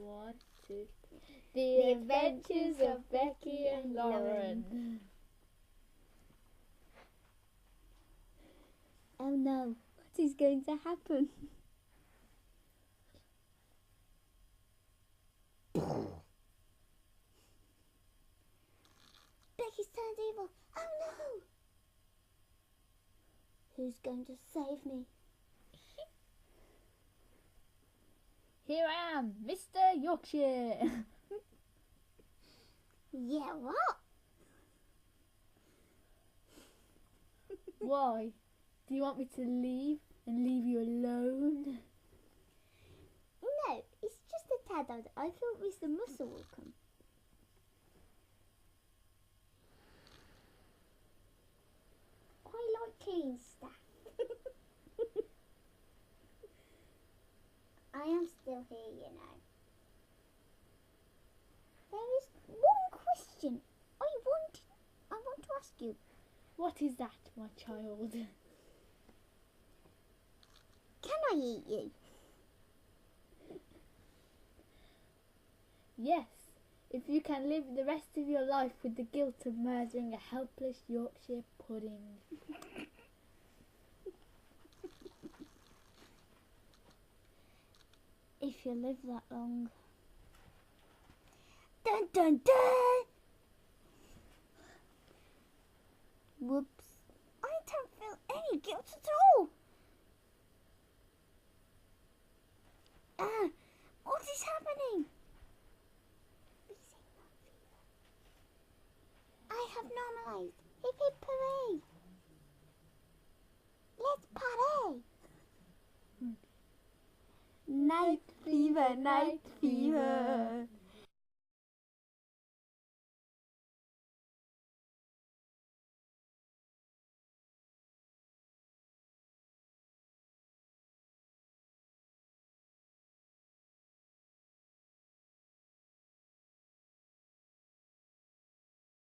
1, 2, 3. The Adventures of Becky and Lauren. Oh no, what is going to happen? Becky's turned evil. Oh no! Who's going to save me? Here I am, Mr. Yorkshire. Yeah, what? Why? Do you want me to leave and leave you alone? No, it's just a tad odd. I thought Mr. Muscle would come. Quite like clean stuff. I am still here, you know. There is one question I want to ask you. What is that, my child? Can I eat you? Yes, if you can live the rest of your life with the guilt of murdering a helpless Yorkshire pudding. If you live that long. Dun dun dun! Whoops. I don't feel any guilt at all. What is happening? I have normalized. Hip hip hooray. Let's party. Night fever, night fever.